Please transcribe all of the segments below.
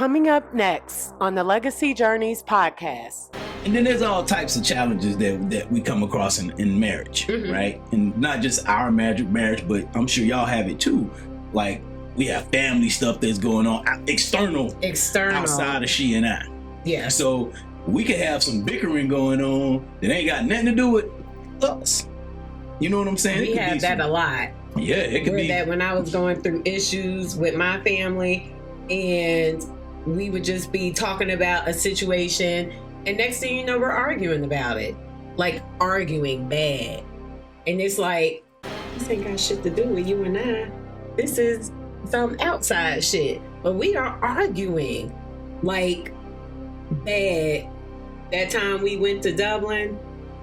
Coming up next on the Legacy Journeys podcast. And then there's all types of challenges that we come across in marriage, right? And not just our marriage, but I'm sure y'all have it too. Like, we have family stuff that's going on, external outside of she and I. Yeah. So we could have some bickering going on that ain't got nothing to do with us. You know what I'm saying? We have that a lot. Yeah, it could be that when I was going through issues with my family, and we would just be talking about a situation, and next thing you know, we're arguing about it. Like, arguing bad. And it's like, this ain't got shit to do with you and I. This is some outside shit. But we are arguing like bad. That time we went to Dublin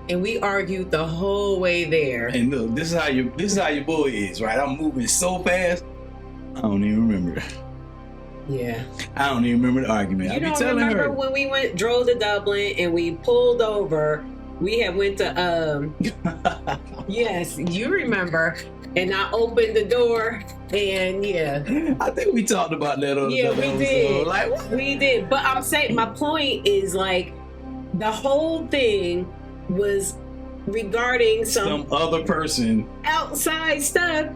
and we argued the whole way there. And look, this is how your boy is, right? I'm moving so fast, I don't even remember. Yeah. I don't even remember the argument. You don't remember when we drove to Dublin and we pulled over? We had went to yes, you remember. And I opened the door and I think we talked about that on the we did. Like, what? We did. But I'm saying, my point is, like, the whole thing was regarding some other person, outside stuff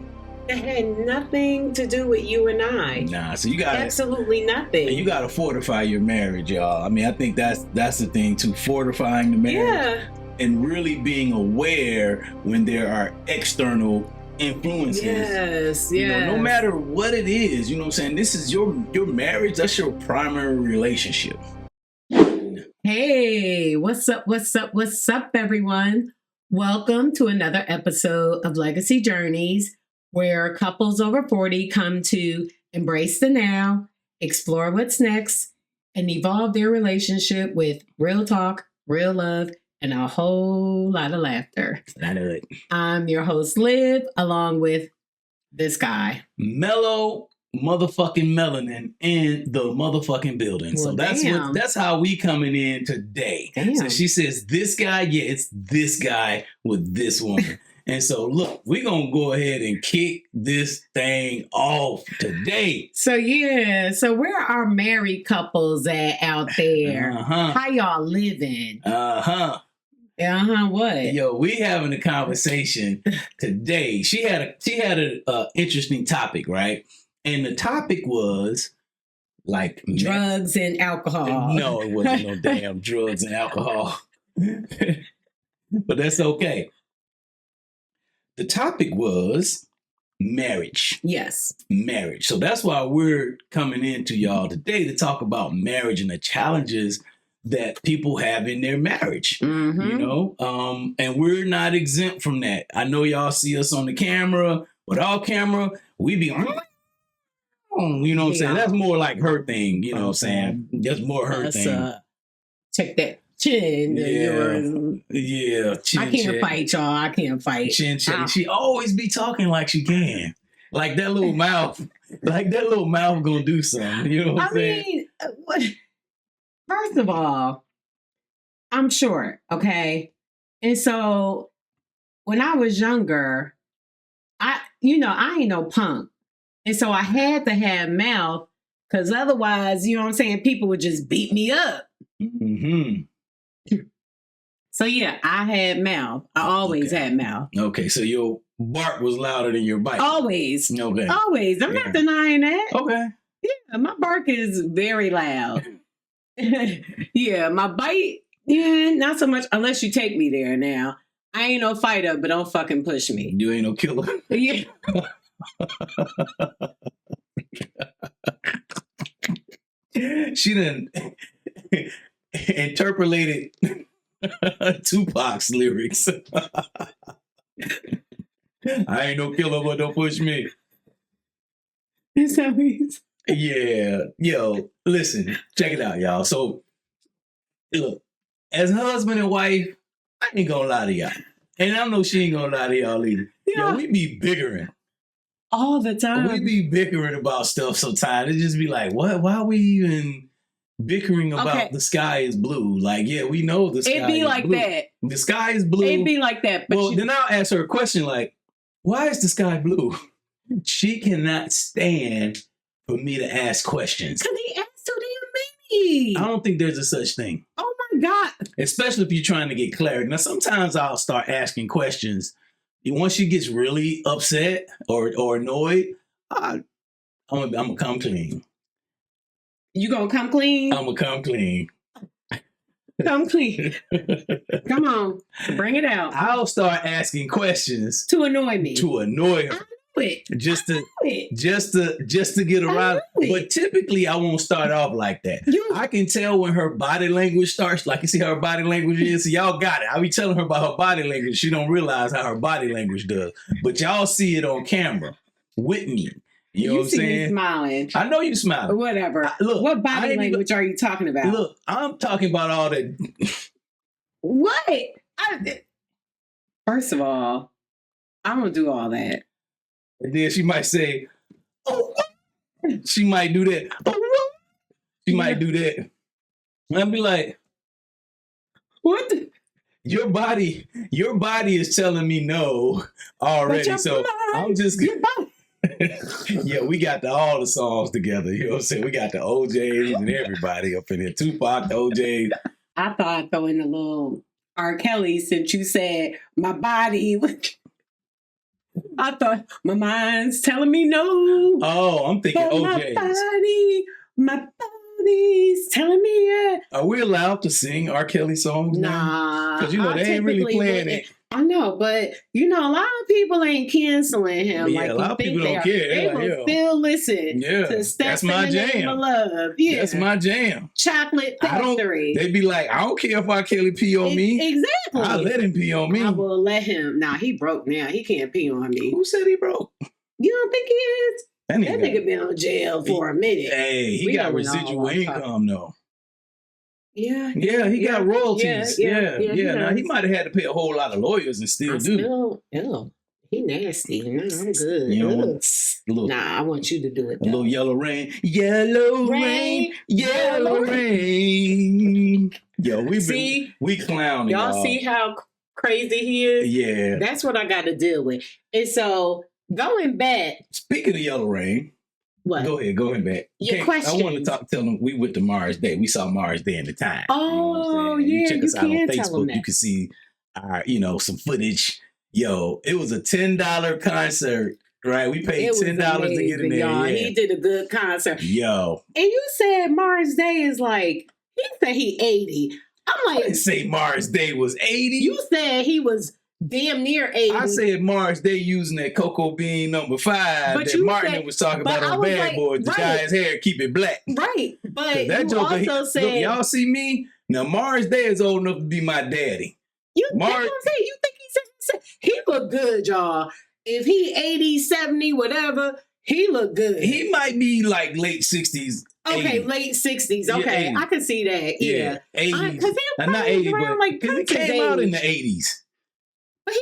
that had nothing to do with you and I. Nah, so you got absolutely nothing. And you got to fortify your marriage, y'all. I mean, I think that's the thing too, fortifying the marriage, and really being aware when there are external influences. Yes. You know, no matter what it is, you know what I'm saying? This is your marriage. That's your primary relationship. Hey, what's up, everyone? Welcome to another episode of Legacy Journeys, where couples over 40 come to embrace the now, explore what's next, and evolve their relationship with real talk, real love, and a whole lot of laughter. I know it. I'm your host, Liv, along with this guy, Mello motherfucking Melanin in the motherfucking building. Well, so that's how we coming in today. Damn. So she says this guy, it's this guy with this woman. And so look, we're gonna go ahead and kick this thing off today. So where are married couples at out there? How y'all living? What? Yo, we having a conversation today. She had a interesting topic, right? And the topic was like drugs and alcohol. No, it wasn't no damn drugs and alcohol. But that's okay. The topic was marriage. Yes. Marriage. So that's why we're coming into y'all today to talk about marriage and the challenges that people have in their marriage. You know? And we're not exempt from that. I know y'all see us on the camera. Without camera, we be you know what I'm saying? That's more like her thing, you know what I'm saying? That's more her thing. Check that chin. Yeah. Chin, I can't fight, y'all. I can't fight. Chin. She always be talking like she can. Like that little mouth. Like that little mouth gonna do something. You know what I'm saying? I mean, first of all, I'm short, okay? And so when I was younger, I ain't no punk. And so I had to have mouth, because otherwise, you know what I'm saying, people would just beat me up. So yeah, I had mouth. I always had mouth. Okay, so your bark was louder than your bite. Always. Okay. Always. I'm not denying that. Okay. Yeah, my bark is very loud. Yeah, my bite, not so much, unless you take me there now. I ain't no fighter, but don't fucking push me. You ain't no killer. Yeah. She done interpolated Tupac's lyrics. I ain't no killer, but don't push me. Is that what he's... Yeah. Yo, listen, check it out, y'all. So, look, as husband and wife, I ain't gonna lie to y'all. And I know she ain't gonna lie to y'all either. Yeah. Yo, we be bickering. All the time. We be bickering about stuff sometimes. It just be like, what? Why are we even bickering about the sky is blue? Like, yeah, we know the sky is blue. It'd be like that. The sky is blue. It'd be like that. But then I'll ask her a question like, why is the sky blue? She cannot stand for me to ask questions. Because he asks too really? I don't think there's a such thing. Oh my God. Especially if you're trying to get clarity. Now, sometimes I'll start asking questions. Once she gets really upset or annoyed, I'm gonna come clean. You gonna come clean? I'm gonna come clean. Come clean. Come on, bring it out. I'll start asking questions To annoy me. to annoy her. Just to get around. But typically I won't start off like that. I can tell when her body language starts, like you see how her body language is. So y'all got it. I'll be telling her about her body language. She don't realize how her body language does. But y'all see it on camera with me. You know what I'm saying? Me smiling. I know you smiling. Whatever. Look, what body language are you talking about? Look, I'm talking about all that. What? First of all, I'm gonna do all that. And then she might say, "Oh," she might do that. "Oh," she might do that. And I'll be like, "What? Your body is telling me no already." So I'm just. Yeah, we got all the songs together. You know what I'm saying? We got the OJs and everybody up in here. Tupac, the OJs. I thought I'd throw in a little R. Kelly since you said my body. I thought my mind's telling me no. Oh, I'm thinking OJs. My body's telling me yeah. Are we allowed to sing R. Kelly songs now? Nah. Because, they ain't really playing it. I know, but, a lot of people ain't canceling him. Yeah, a lot of people don't care. They will still listen to Step that's my in the Name of Love. Yeah. That's my jam. Chocolate Factory. They be like, I don't care if R. Kelly pee on me. Exactly. I'll let him pee on me. I will let him. Nah, he broke now. He can't pee on me. Who said he broke? You don't think he is? That nigga been in jail for a minute. Hey, he got residual income, though. Yeah. Yeah, he got royalties. Yeah. Now, he might have had to pay a whole lot of lawyers and still do. He nasty. No, I'm good. I want you to do it, though. A little yellow rain. Yellow rain. Yellow rain. Yo, we clowning, y'all. See how crazy he is? Yeah. That's what I got to deal with. And so, going back. Speaking of yellow rain. What? Go ahead, going back. Your question. I want to tell them we went to Mars Day. We saw Mars Day in the time. Oh, you check us out on Facebook. You can see our, some footage. Yo, it was a $10 concert, right? We paid $10 to get in there. Y'all. Yeah. He did a good concert. Yo. And you said Mars Day is like, he said he 80. I'm like, I didn't say Mars Day was 80. You said he was damn near 80. I said Mars Day using that cocoa bean number 5 but that Martin was talking about on Bad Boys. The guy's hair, keep it black. Right. But that you also said... Look, y'all see me? Now, Mars Day is old enough to be my daddy. You think he look good, y'all. If he 80, 70, whatever, he look good. He might be like late 60s. Okay, 80s. Late 60s. Okay, yeah, I can see that. Yeah. 80s. Because not 80s, around but like he came out in the 80s. But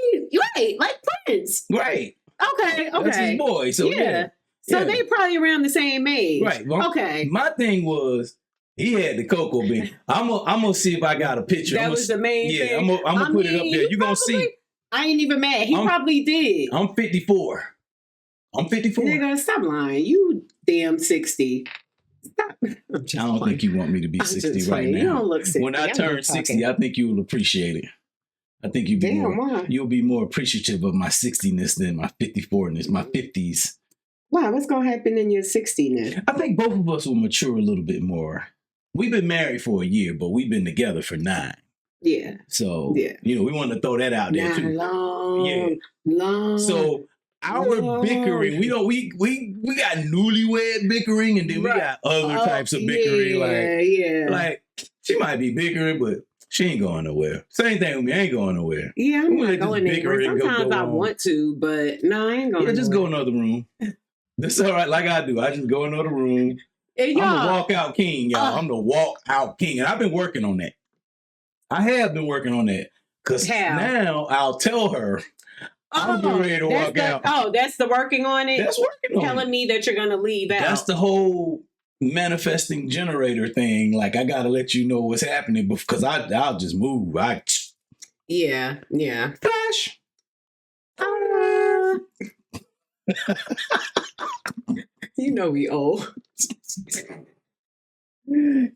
right, like Prince. Right. Okay. That's his boy. So yeah. So they probably around the same age. Right. Well, okay. My thing was he had the cocoa bean. I'm gonna see if I got a picture. That was the main thing. Yeah, I'm gonna put it up there. You're gonna see. I ain't even mad. He probably did. I'm 54. Nigga, stop lying. You damn 60. Stop. I don't think you want me to be 60 right now. You don't look 60. When I turn 60, I think you will appreciate it. I think you'll be more appreciative of my 60ness than my 54ness, my 50s. Wow, what's going to happen in your 60ness? I think both of us will mature a little bit more. We've been married for a year, but we've been together for 9. Yeah. So, we want to throw that out there too. Long. So our bickering, we got newlywed bickering, and then we got other types of bickering. Like she might be bickering, but she ain't going nowhere. Same thing with me. I ain't going nowhere. Yeah, I'm not going anywhere. Sometimes I want to, but no, I ain't going. Yeah, just go another room. That's all right. Like I do. I just go another room. I'm the walkout king, y'all. I'm the walkout king, and I've been working on that. I have been working on that because now I'll tell her I'm getting ready to walk out. Oh, that's the working on it? That's working on it. Telling me that you're going to leave out. That's the whole manifesting generator thing. Like, I got to let you know what's happening because I'll just move. Yeah. Flash. You know we old.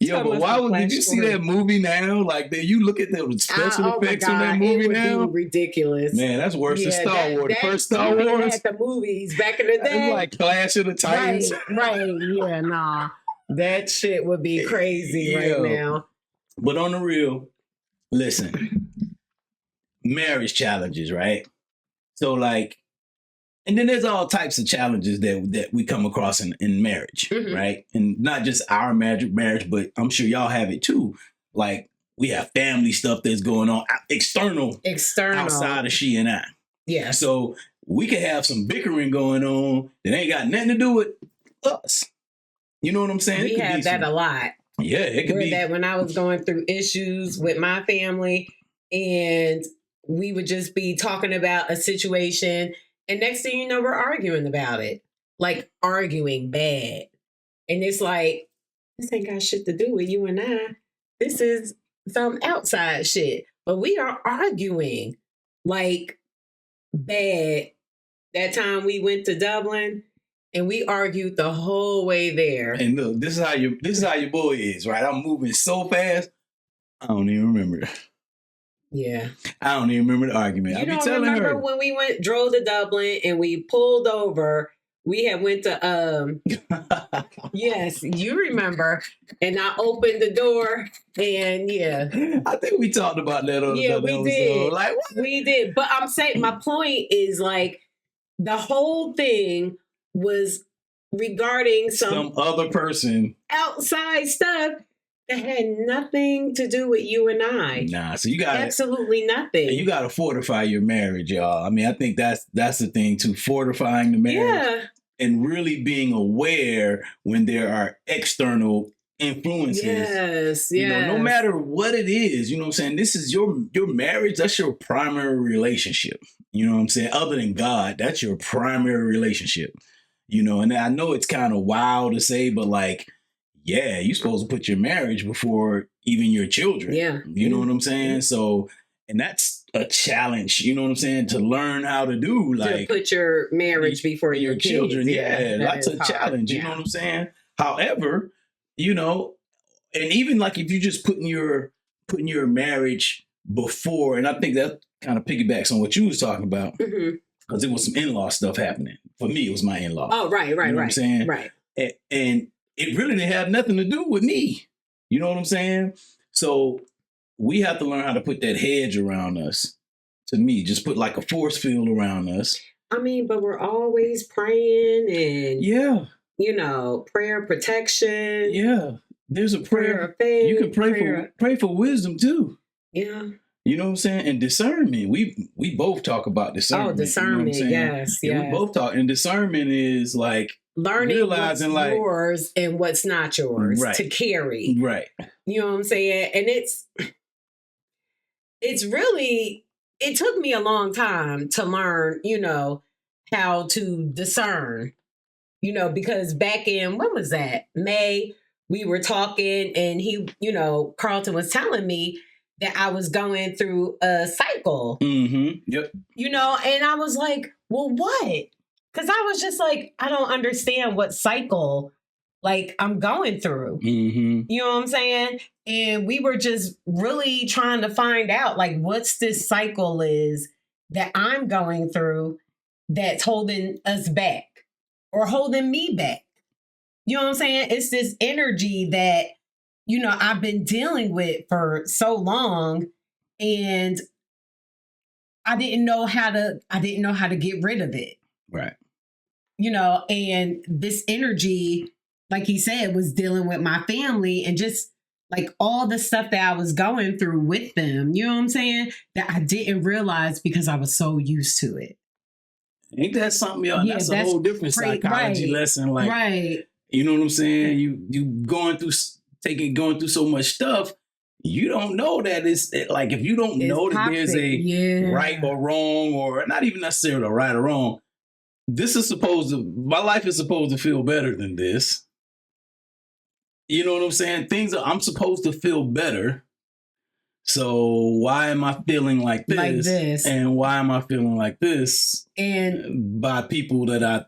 Yo, but did you see that movie now? Like, you look at the special effects on that movie now. Ridiculous. Man, that's worse than Star Wars. The first Star Wars. Had the movies back in the day. It's like Clash of the Titans. Right. Yeah, nah. That shit would be crazy right now. But on the real, listen, marriage challenges, right? So like, and then there's all types of challenges that we come across in marriage, right? And not just our marriage, but I'm sure y'all have it too. Like, we have family stuff that's going on, external outside of she and I. Yeah. So we could have some bickering going on that ain't got nothing to do with us. You know what I'm saying? We have that a lot. Yeah, it could be that when I was going through issues with my family, and we would just be talking about a situation, and next thing you know, we're arguing about it. Like, arguing bad. And it's like, this ain't got shit to do with you and I. This is some outside shit. But we are arguing like bad. That time we went to Dublin, and we argued the whole way there. And look, this is how your boy is, right? I'm moving so fast, I don't even remember. Yeah. I don't even remember the argument. You don't remember when we drove to Dublin and we pulled over? We had went to yes, you remember. And I opened the door, and I think we talked about that on the episode. Did. Like, what? We did. But I'm saying, my point is, like, the whole thing was regarding some other person, outside stuff that had nothing to do with you and I. Nah, so you got absolutely nothing. You got to fortify your marriage, y'all. I mean, I think that's the thing too, fortifying the marriage and really being aware when there are external influences. Yes. You know, no matter what it is, you know what I'm saying? This is your marriage. That's your primary relationship. You know what I'm saying? Other than God, that's your primary relationship. You know, and I know it's kind of wild to say, but like, yeah, you're supposed to put your marriage before even your children. Yeah. You know what I'm saying? So, and that's a challenge, you know what I'm saying, to learn how to do. Like, to put your marriage before your children. Kids. Yeah, that's a challenge, you know what I'm saying? However, you know, and even like if you just putting your marriage before, and I think that kind of piggybacks on what you was talking about, because it was some in-law stuff happening. For me, it was my in-law. Oh, right. You know what I'm saying? Right. And it really didn't have nothing to do with me. You know what I'm saying? So we have to learn how to put that hedge around us. To me, just put like a force field around us. I mean, but we're always praying and you know, prayer protection. Yeah. There's a prayer of faith. You can pray for wisdom too. Yeah. You know what I'm saying? And discernment. We both talk about discernment. Oh, discernment. You know yes. Yeah, we both talk. And discernment is like learning realizing what's yours and what's not yours to carry. Right. You know what I'm saying? And it's really, it took me a long time to learn, you know, how to discern, you know, because back in, when was that? May, we were talking and he, you know, Carlton was telling me that I was going through a cycle. Yep. You know, and I was like, well, what? Because I was just like, I don't understand what cycle, like, I'm going through. You know what I'm saying? And we were just really trying to find out, like, what's this cycle is that I'm going through that's holding us back or holding me back. You know what I'm saying? It's this energy that, you know, I've been dealing with for so long, and I didn't know how to get rid of it. Right. You know, and this energy, like he said, was dealing with my family and just like all the stuff that I was going through with them. You know what I'm saying? That I didn't realize because I was so used to it. Ain't that something, y'all? Yeah, that's a whole different psychology lesson. Like, you know what I'm saying? You going through so much stuff, you don't know that it's like, if you don't know that there's a right or wrong, or not even necessarily a right or wrong, my life is supposed to feel better than this. You know what I'm saying? I'm supposed to feel better. So why am I feeling like this? And why am I feeling like this? And by people that I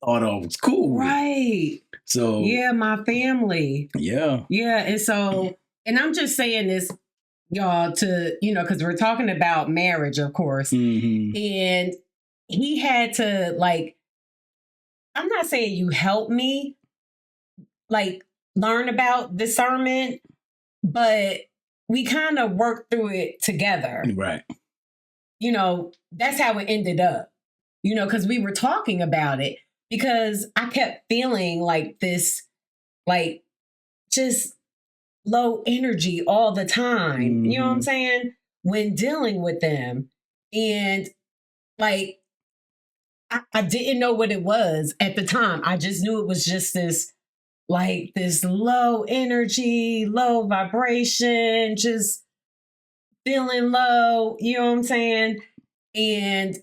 thought I was cool. Right. So yeah, my family. Yeah. Yeah. And so, and I'm just saying this, y'all, to, because we're talking about marriage, of course. Mm-hmm. And he had to, like, I'm not saying you help me, like, learn about discernment, but we kind of worked through it together. Right. That's how it ended up, because we were talking about it, because I kept feeling like this, like, just low energy all the time. Mm-hmm. You know what I'm saying? When dealing with them. And like, I didn't know what it was at the time. I just knew it was just this, like, this low energy, low vibration, just feeling low. You know what I'm saying? And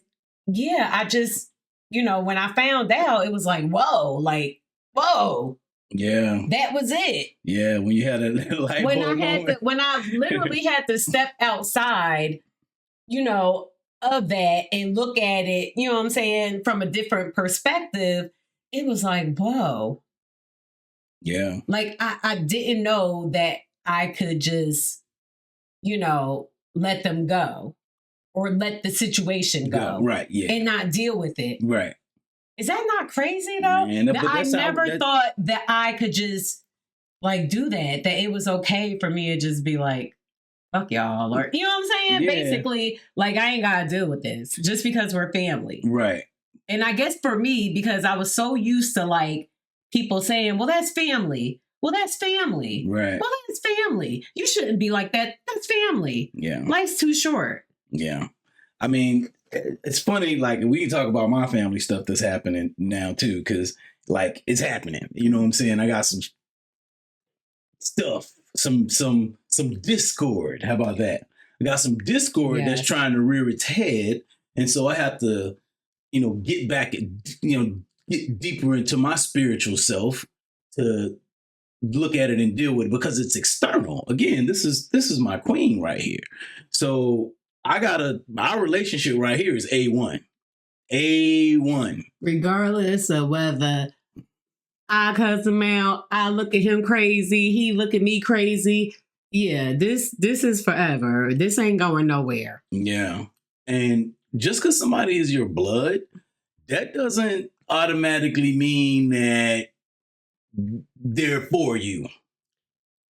yeah, I just, when I found out, it was like, whoa. Yeah. That was it. Yeah, when you had a light bulb when I literally had to step outside, of that and look at it, you know what I'm saying, from a different perspective, it was like, whoa. Yeah. Like, I didn't know that I could just, let them go or let the situation go. Right, yeah. And not deal with it. Right. Is that not crazy, though? Man, I never thought that I could just, like, do that it was okay for me to just be like, fuck y'all, or, you know what I'm saying? Yeah. Basically, like, I ain't gotta deal with this just because we're family. Right. And I guess for me, because I was so used to, like, people saying, well, that's family. Well, that's family. Right. Well, that's family. You shouldn't be like that. That's family. Yeah. Life's too short. Yeah. I mean, it's funny, like, we can talk about my family stuff that's happening now, too, because, like, it's happening. You know what I'm saying? I got some stuff, some discord. How about that? I got some discord that's trying to rear its head. And so I have to, get back, get deeper into my spiritual self to look at it and deal with it, because it's external. Again, this is my queen right here. So our relationship right here is A1. A1. Regardless of whether I cuss him out, I look at him crazy, he look at me crazy. Yeah, this is forever. This ain't going nowhere. Yeah. And just because somebody is your blood, that doesn't automatically mean that they're for you.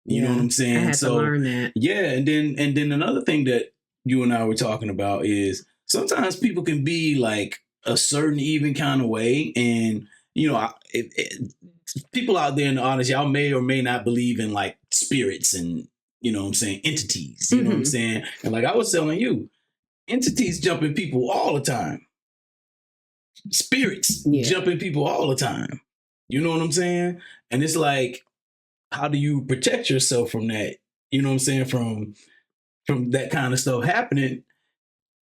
You know what I'm saying? I had to learn that. Yeah, and then another thing that you and I were talking about is sometimes people can be like a certain even kind of way, and people out there in the audience, y'all may or may not believe in like spirits and entities. You know what I'm saying? And like I was telling you, entities jumping people all the time. Spirits jumping people all the time. You know what I'm saying? And it's like, how do you protect yourself from that? You know what I'm saying? From that kind of stuff happening.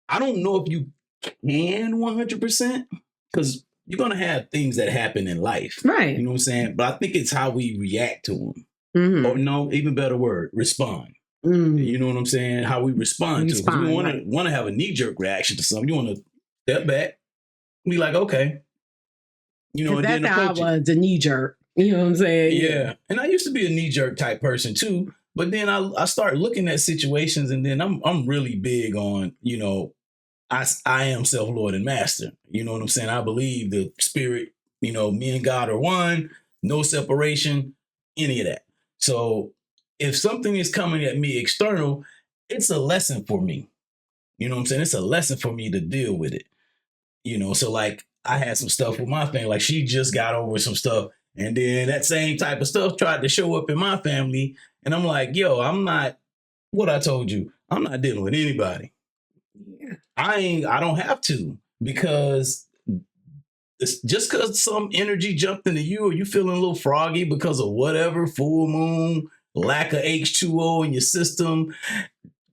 I don't know if you can 100%, because you're going to have things that happen in life. Right. You know what I'm saying? But I think it's how we react to them. Mm-hmm. Or no, even better word, respond. Mm-hmm. You know what I'm saying? How we respond to it. You want to have a knee-jerk reaction to something. You want to step back, be like, okay. And that's then how I was, a knee-jerk. You know what I'm saying? Yeah. And I used to be a knee-jerk type person too. But then I started looking at situations, and then I'm really big on, I am self-Lord and master. You know what I'm saying? I believe the spirit, me and God are one, no separation, any of that. So if something is coming at me external, it's a lesson for me. You know what I'm saying? It's a lesson for me to deal with it. So like I had some stuff with my family, like she just got over some stuff. And then that same type of stuff tried to show up in my family. And I'm like, yo, I'm not, what I told you, I'm not dealing with anybody. Yeah. I don't have to, because it's just because some energy jumped into you, or you feeling a little froggy because of whatever, full moon, lack of H2O in your system,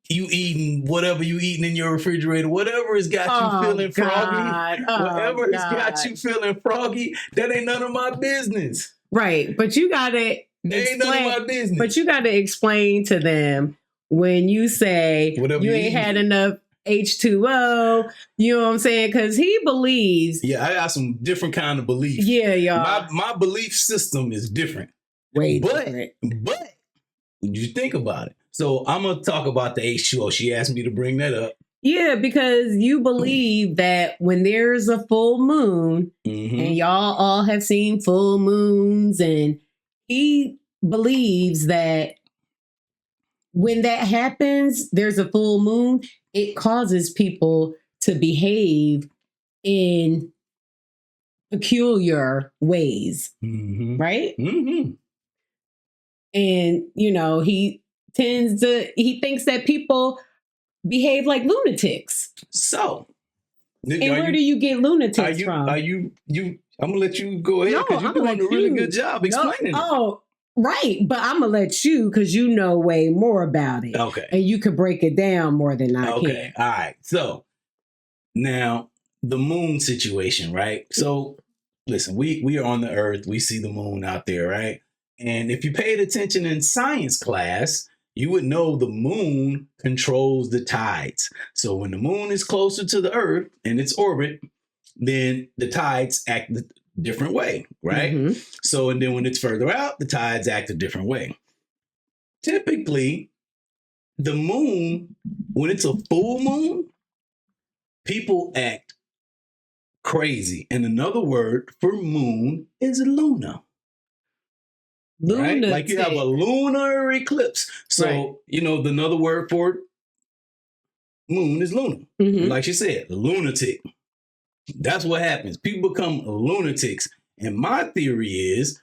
you eating whatever you eating in your refrigerator, whatever has got you feeling froggy, whatever has got you feeling froggy, that ain't none of my business. Right. But you got to ain't none of my business. But you got to explain to them when you say whatever you ain't had enough H2O. You know what I'm saying? Because he believes. Yeah, I got some different kind of beliefs. Yeah, y'all. My belief system is different. Way but, different. But when you think about it. So I'm going to talk about the H2O. She asked me to bring that up. Yeah, because you believe that when there's a full moon, and y'all all have seen full moons, and he believes that when that happens, there's a full moon, it causes people to behave in peculiar ways, right? And, you know, he thinks that people behave like lunatics. So, and where do you get lunatics from? I'm gonna let you go ahead because you're doing a really good job explaining it. Oh, right. But I'm gonna let you because you know way more about it. Okay. And you can break it down more than I can. Okay. All right. So now the moon situation, right? So listen, we are on the earth, we see the moon out there, right? And if you paid attention in science class, you would know the moon controls the tides. So when the moon is closer to the earth in its orbit, then the tides act a different way, right? So, and then when it's further out, the tides act a different way. Typically, the moon, when it's a full moon, people act crazy. And another word for moon is luna. Right? Like you have a lunar eclipse. So, you know, another word for moon is lunar. Like she said, lunatic. That's what happens. People become lunatics. And my theory is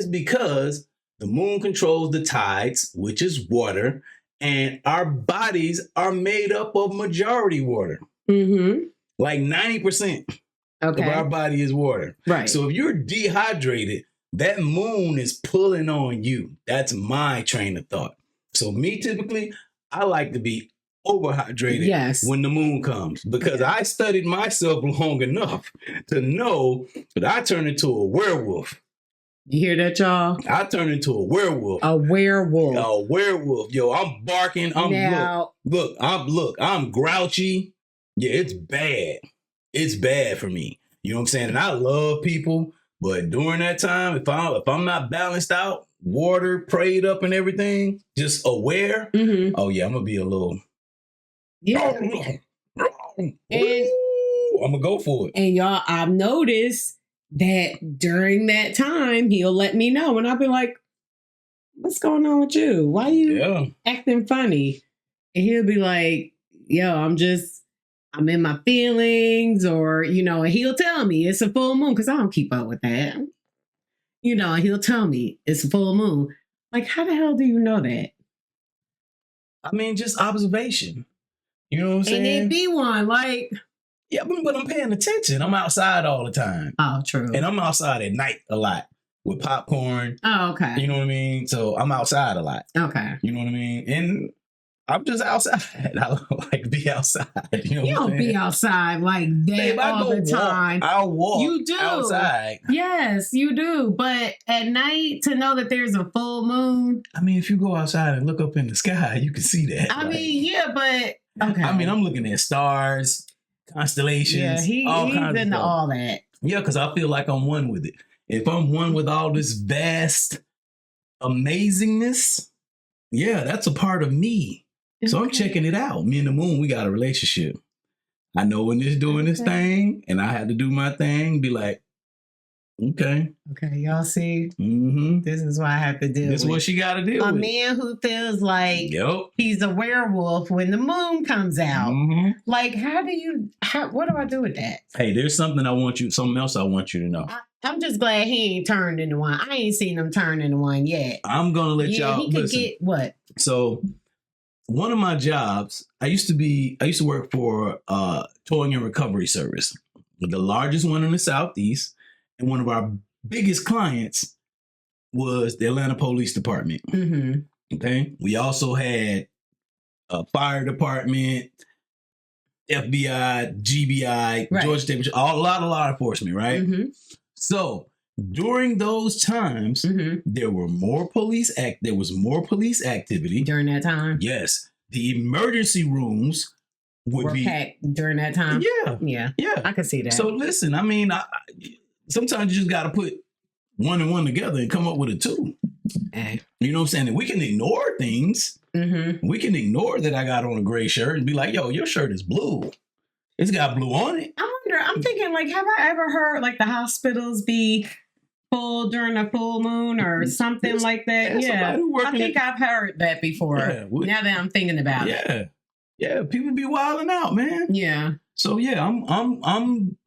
because the moon controls the tides, which is water, and our bodies are made up of majority water. Like 90% of our body is water. Right. So if you're dehydrated, that moon is pulling on you. That's my train of thought. So me, typically, I like to be overhydrated when the moon comes because I studied myself long enough to know that I turn into a werewolf. You hear that, y'all? I turn into a werewolf. A werewolf. A werewolf. Yo, I'm barking. I'm grouchy. Yeah, it's bad. It's bad for me. You know what I'm saying? And I love people. But during that time, if I'm not balanced out, water prayed up and everything, just aware, oh yeah, I'm gonna be a little. Yeah. I'm gonna go for it. And y'all, I've noticed that during that time, he'll let me know, and I'll be like, "What's going on with you? Why you acting funny?" And he'll be like, "Yo, I'm in my feelings," or, you know, and he'll tell me it's a full moon because I don't keep up with that. You know, and he'll tell me it's a full moon. Like, how the hell do you know that? I mean, just observation. You know what I'm saying? And it be one, like. Yeah, but I'm paying attention. I'm outside all the time. Oh, true. And I'm outside at night a lot with popcorn. Oh, okay. You know what I mean? So I'm outside a lot. Okay. You know what I mean? And I'm just outside. I like to be outside. You don't be outside like that. Babe, all the time. I'll walk. You do outside. Yes, you do. But at night, to know that there's a full moon. I mean, if you go outside and look up in the sky, you can see that. I mean, yeah, but okay. I mean, I'm looking at stars, constellations. Yeah, he's into all that. Yeah, because I feel like I'm one with it. If I'm one with all this vast amazingness, yeah, that's a part of me. So I'm checking it out. Me and the moon, we got a relationship. I know when it's doing this thing, and I had to do my thing, be like, okay. Okay, y'all see? This is what I have to do. This is what she got to deal with. A man who feels like he's a werewolf when the moon comes out. Like, what do I do with that? Hey, there's something else I want you to know. I'm just glad he ain't turned into one. I ain't seen him turn into one yet. I'm going to let y'all he could get what? So one of my jobs, I used to work for a towing and recovery service, the largest one in the Southeast. And one of our biggest clients was the Atlanta Police Department. Okay. We also had a fire department, FBI, GBI, Georgia State, a lot of law enforcement, right? So during those times, there was more police activity. During that time? Yes. The emergency rooms would be packed during that time. Yeah. I can see that. So listen, I mean, sometimes you just got to put one and one together and come up with a two. You know what I'm saying? And we can ignore things. Mm-hmm. We can ignore that I got on a gray shirt and be like, yo, your shirt is blue. It's got blue on it. I'm thinking, like, have I ever heard, like, the hospitals be full during a full moon or something like that? Yeah. I think I've heard that before. Now that I'm thinking about it. Yeah. People be wilding out, man. Yeah. So yeah, I'm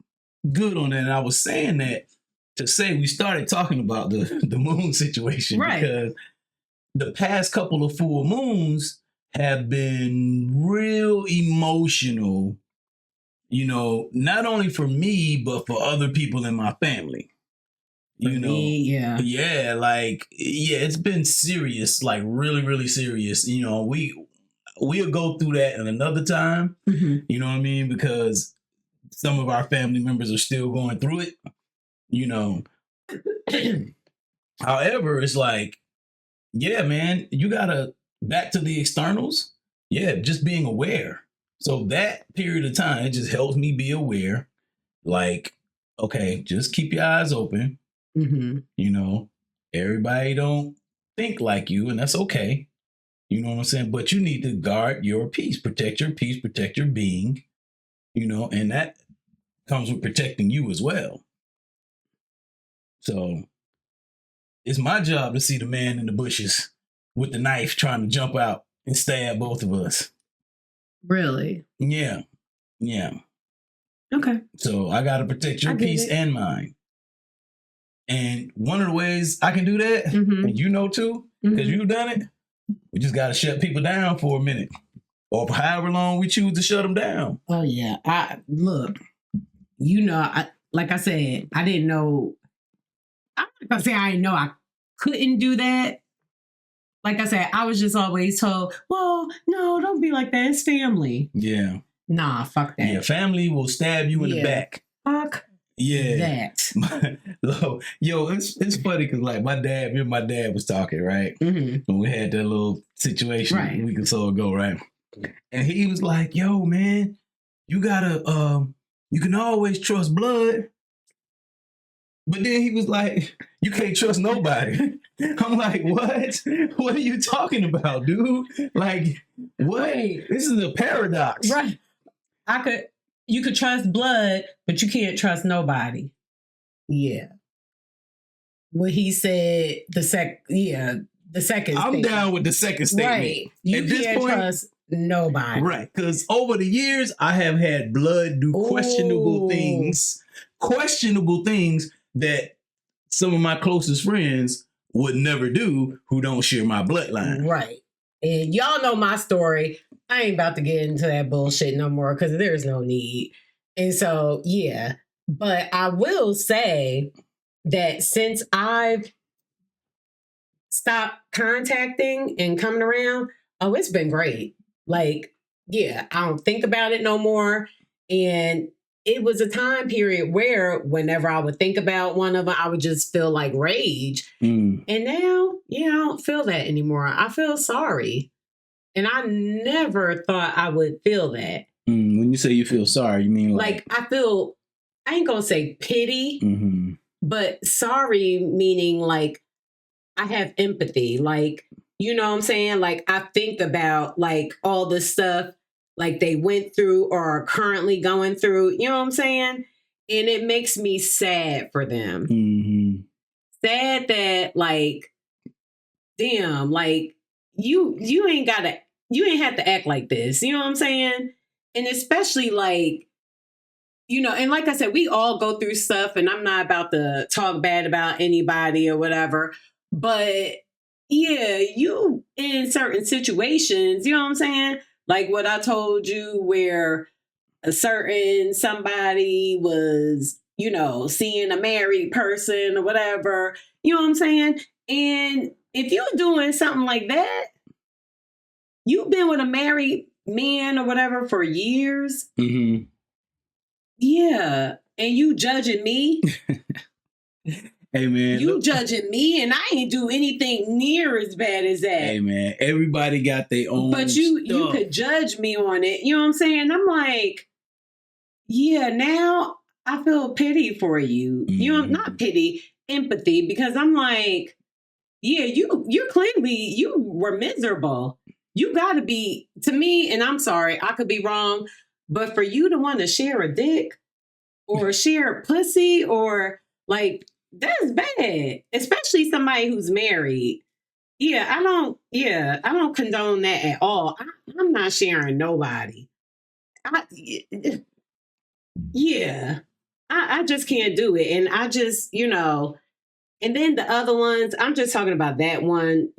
good on that. And I was saying that to say we started talking about the moon situation because the past couple of full moons have been real emotional, you know, not only for me, but for other people in my family. It's been serious, like really, really serious. You know, we'll go through that in another time. Mm-hmm. You know what I mean? Because some of our family members are still going through it, you know. However, it's like, yeah, man, you gotta back to the externals. Yeah, just being aware. So that period of time, it just helps me be aware. Like, okay, just keep your eyes open. Mm-hmm. You know, everybody don't think like you, and that's okay. You know what I'm saying? But you need to guard your peace, protect your being, you know, and that comes with protecting you as well. So it's my job to see the man in the bushes with the knife trying to jump out and stab both of us. Really? Yeah. Okay. So I got to protect your peace and mine. And one of the ways I can do that, and you know too, because you've done it, we just got to shut people down for a minute. Or for however long we choose to shut them down. Oh, yeah. Look, you know, like I said, I didn't know. I'm not going to say I didn't know I couldn't do that. Like I said, I was just always told, well, no, don't be like that. It's family. Yeah. Nah, fuck that. Yeah, family will stab you in the back. Fuck that. Yo, it's funny because like my dad was talking, right? Mm-hmm. When we had that little situation a week or so ago, right? And he was like, yo, man, you gotta, you can always trust blood. But then he was like, you can't trust nobody. I'm like, what? What are you talking about, dude? Like, what? Wait. This is a paradox. Right. You could trust blood, but you can't trust nobody. Yeah. What he said, the second I'm down with the second statement. Right. You can't trust nobody. Right. Because over the years, I have had blood do questionable things that some of my closest friends would never do who don't share my bloodline. Right. And y'all know my story. I ain't about to get into that bullshit no more because there's no need. And so, yeah. But I will say that since I've stopped contacting and coming around, it's been great. Like, yeah, I don't think about it no more. And it was a time period where whenever I would think about one of them, I would just feel like rage. And now, I don't feel that anymore. I feel sorry. And I never thought I would feel that. When you say you feel sorry, you mean like I ain't gonna say pity, but sorry meaning like I have empathy. Like, you know what I'm saying? Like I think about like all the stuff like they went through or are currently going through, you know what I'm saying? And it makes me sad for them. Sad that like, damn, like you ain't have to act like this. You know what I'm saying? And especially like, you know, and like I said, we all go through stuff and I'm not about to talk bad about anybody or whatever, but yeah, you in certain situations, you know what I'm saying? Like what I told you where somebody was, you know, seeing a married person or whatever, you know what I'm saying? And if you're doing something like that, you've been with a married man or whatever for years. Yeah. And you judging me? Hey, man. You judging me, and I ain't do anything near as bad as that. Hey, man. Everybody got their own But you could judge me on it. You know what I'm saying? I'm like, yeah, now I feel pity for you. You know, not pity, empathy, because I'm like, yeah, you clearly, you were miserable. You got to be, to me, and I'm sorry, I could be wrong, but for you to want to share a dick or share a pussy or like, that's bad, especially somebody who's married. Yeah, I don't condone that at all. I'm not sharing nobody. I just can't do it. And I just, and then the other ones, I'm just talking about that one,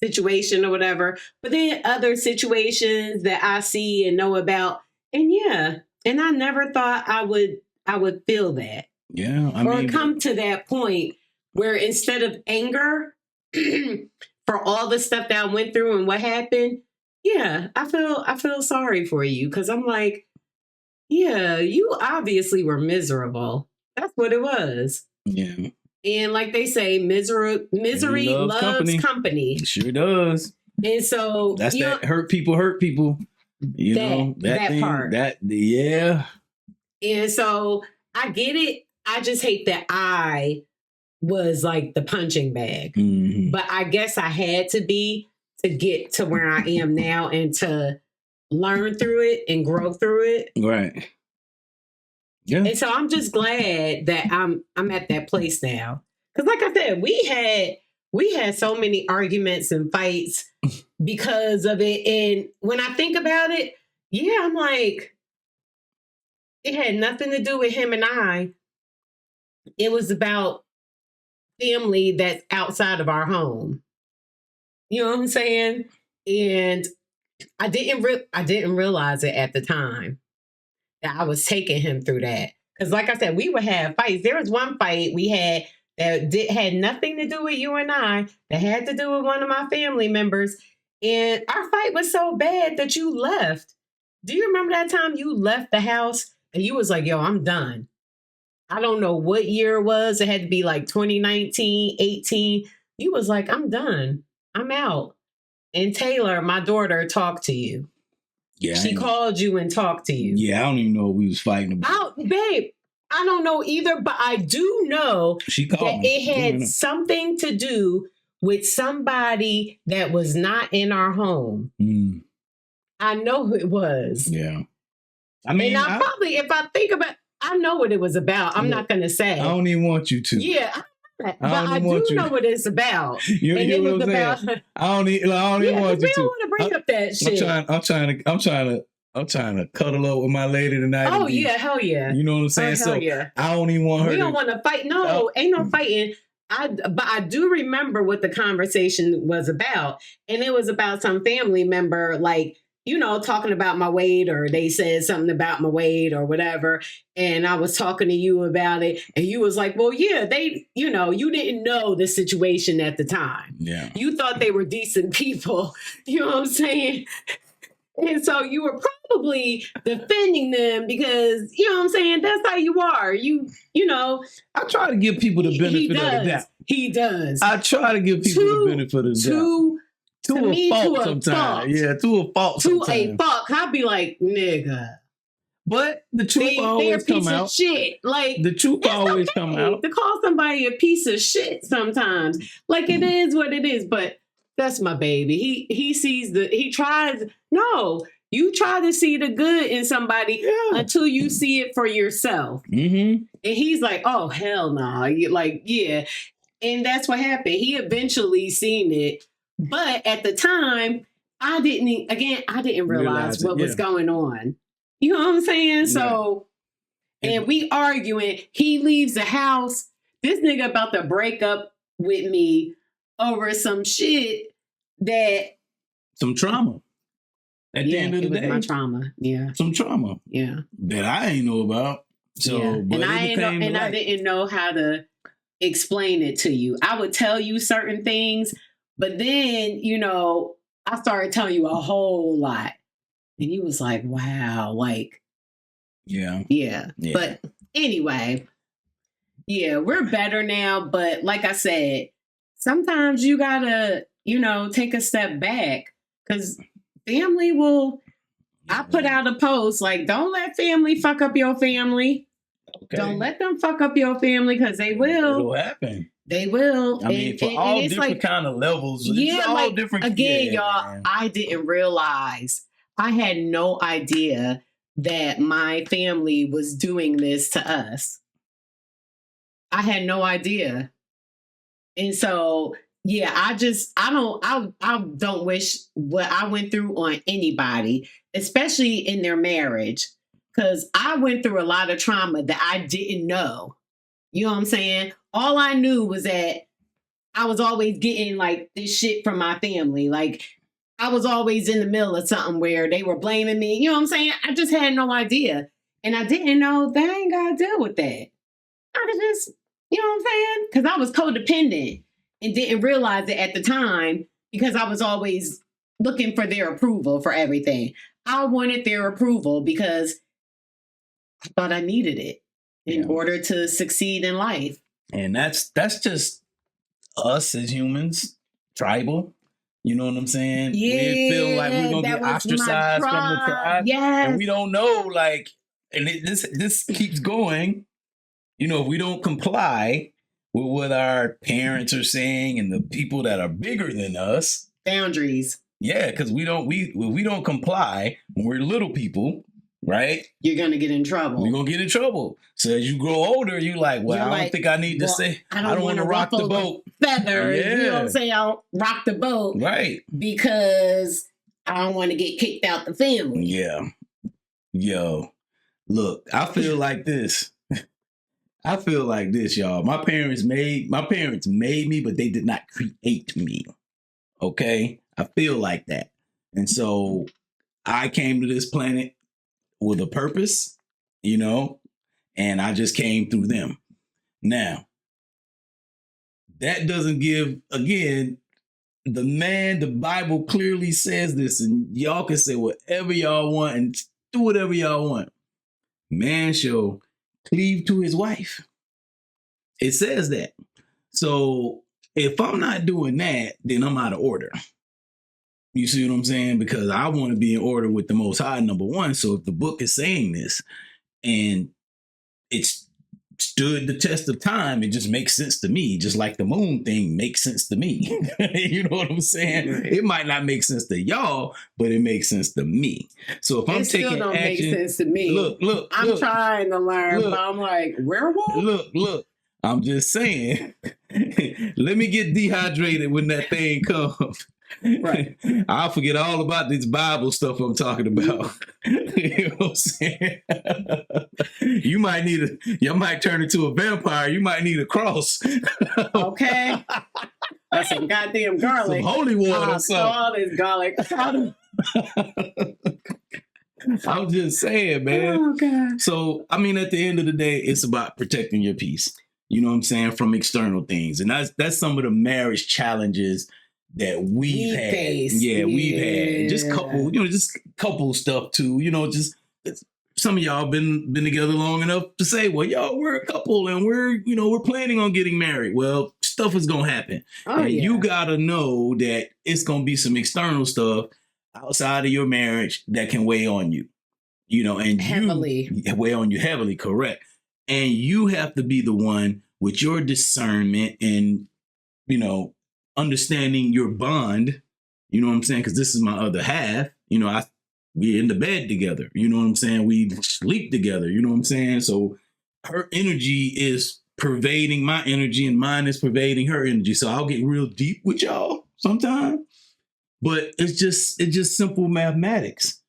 situation or whatever. But then other situations that I see and know about, and and I never thought I would feel that. Yeah, or come to that point where instead of anger for all the stuff that I went through and what happened, I feel sorry for you because I'm like, yeah, you obviously were miserable. That's what it was. Yeah. And like they say, misery loves company. It sure does. And so that's that hurt people. You know, that thing, part. Yeah. And so I get it. I just hate that I was like the punching bag. Mm-hmm. But I guess I had to be to get to where I am now and to learn through it and grow through it. Right. Yeah. And so I'm just glad that I'm at that place now. Because like I said, we had so many arguments and fights because of it. And when I think about it, I'm like, it had nothing to do with him and I. It was about family that's outside of our home. You know what I'm saying? And I didn't realize it at the time that I was taking him through that. Because like I said, we would have fights. There was one fight we had that had nothing to do with you and I, that had to do with one of my family members. And our fight was so bad that you left. Do you remember that time you left the house and you was like, yo, I'm done? I don't know what year it was. It had to be like 2019, 18. You was like, I'm done. I'm out. And Taylor, my daughter, talked to you. Yeah. She called you and talked to you. Yeah, I don't even know what we was fighting about. Babe, I don't know either, but I do know that it had something to do with somebody that was not in our home. Mm. I know who it was. Yeah. I mean, and probably, if I think about, I know what it was not going to say. I don't even want you to. Yeah, but I do know what it's about. You and it was about. I don't even want you to. We don't want to bring up that shit. I'm trying to cuddle up with my lady tonight. Oh yeah, hell yeah. You know what I'm saying? Hell yeah. I don't even want her. We don't want to fight. No, ain't no fighting. But I do remember what the conversation was about, and it was about some family member, like, talking about my weight, or they said something about my weight or whatever. And I was talking to you about it. And you was like, well, yeah, they, you didn't know the situation at the time. Yeah. You thought they were decent people. You know what I'm saying? And so you were probably defending them because, you know what I'm saying? That's how you are. I try to give people the benefit of the doubt. He does. I try to give people the benefit of the doubt. To a fault sometimes. Yeah, to a fault sometimes. To a fault. I'd be like, nigga. But the truth always come out. Of shit. Like, the truth always come out. To call somebody a piece of shit sometimes. Like, it is what it is. But that's my baby. He sees he tries. No, you try to see the good in somebody until you see it for yourself. Mm-hmm. And he's like, oh, hell no. Like, yeah. And that's what happened. He eventually seen it. But at the time, I didn't realize what was going on. You know what I'm saying? Yeah. So, and we arguing. He leaves the house. This nigga about to break up with me over some shit some trauma. At the end of the day, my trauma. Yeah, some trauma. Yeah, that I ain't know about. So, but I didn't know how to explain it to you. I would tell you certain things. But then, I started telling you a whole lot. And you was like, wow, like. Yeah. Yeah. But anyway, Yeah, we're better now. But like I said, sometimes you gotta, take a step back because family will. I put out a post like, don't let family fuck up your family. Okay. Don't let them fuck up your family because they will. It'll happen. They will. I mean, for all different kind of levels. It's all different. Again, y'all, man. I didn't realize. I had no idea that my family was doing this to us. I had no idea. And so, yeah, I don't wish what I went through on anybody, especially in their marriage, because I went through a lot of trauma that I didn't know. You know what I'm saying? All I knew was that I was always getting like this shit from my family. Like I was always in the middle of something where they were blaming me. You know what I'm saying? I just had no idea. And I didn't know that I ain't got to deal with that. I could just, you know what I'm saying? Because I was codependent and didn't realize it at the time because I was always looking for their approval for everything. I wanted their approval because I thought I needed it in order to succeed in life. And that's just us as humans, tribal. You know what I'm saying? Yeah, we feel like we're gonna get ostracized from the tribe. Yes. And we don't know, like, and this keeps going. You know, if we don't comply with what our parents are saying and the people that are bigger than us. Boundaries. Yeah, because we don't comply when we're little people, right? You're gonna get in trouble. We're gonna get in trouble. So as you grow older, you're like, well, I don't think I need to say. I don't want to rock the boat. Feathers. Yeah. You know what I'm saying? I don't rock the boat. Right. Because I don't want to get kicked out the family. Yeah. Yo, look, I feel like this. I feel like this, y'all. My parents made me, but they did not create me. Okay? I feel like that. And so I came to this planet with a purpose, you know, and I just came through them. Now, that doesn't give, again, the Bible clearly says this, and y'all can say whatever y'all want and do whatever y'all want. Man shall cleave to his wife. It says that. So if I'm not doing that, then I'm out of order. You see what I'm saying? Because I want to be in order with the Most High, number one. So if the book is saying this and it's stood the test of time, it just makes sense to me. Just like the moon thing makes sense to me. You know what I'm saying? It might not make sense to y'all, but it makes sense to me. So if I'm taking action, don't make sense to me. Look. I'm trying to learn, but I'm like, werewolf? Look. I'm just saying. Let me get dehydrated when that thing comes. Right. I'll forget all about this Bible stuff I'm talking about. You know what I'm saying? You might turn into a vampire. You might need a cross. Okay. That's some goddamn garlic. Some holy water. All this garlic. I'm just saying, man. Oh, God. So, I mean, at the end of the day, it's about protecting your peace. You know what I'm saying? From external things. And that's some of the marriage challenges that we've had. Yeah, we've had. Just couple stuff too. You know, just some of y'all been together long enough to say, well, y'all, we're a couple and we're planning on getting married. Well, stuff is gonna happen. You gotta know that it's gonna be some external stuff outside of your marriage that can weigh on you. You know, and weigh on you heavily, correct. And you have to be the one with your discernment and, understanding your bond, you know what I'm saying? Because this is my other half, we're in the bed together, you know what I'm saying? We sleep together, you know what I'm saying? So her energy is pervading my energy and mine is pervading her energy. So I'll get real deep with y'all sometime, but it's just simple mathematics.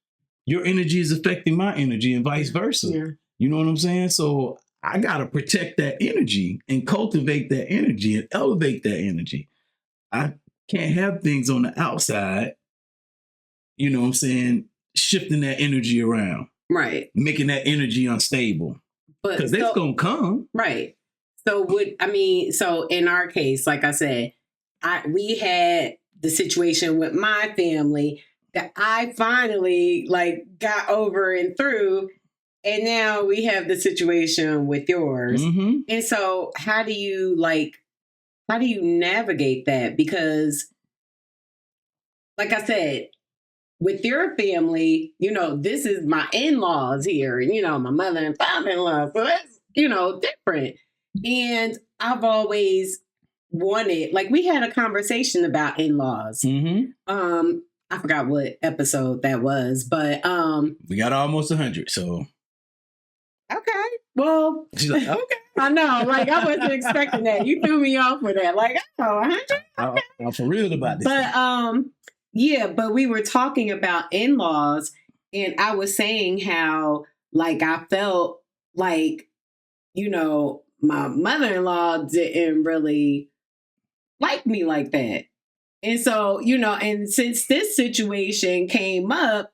Your energy is affecting my energy and vice versa. Yeah. You know what I'm saying? So I got to protect that energy and cultivate that energy and elevate that energy. I can't have things on the outside, you know what I'm saying, shifting that energy around. Right. Making that energy unstable. Because it's going to come. Right. So so in our case, like I said, we had the situation with my family that I finally got over and through. And now we have the situation with yours. Mm-hmm. And so how do you navigate that? Because like I said, with your family, this is my in-laws here, and my mother and father-in-law. So that's, different. And I've always wanted, like, we had a conversation about in-laws. Mm-hmm. I forgot what episode that was, but we got almost 100, so okay. Well, she's like, okay. I know, like I wasn't expecting that. You threw me off with that. Like, 100? I'm for real about this. But yeah, but we were talking about in-laws, and I was saying how, like, I felt like, my mother-in-law didn't really like me like that. And so, and since this situation came up,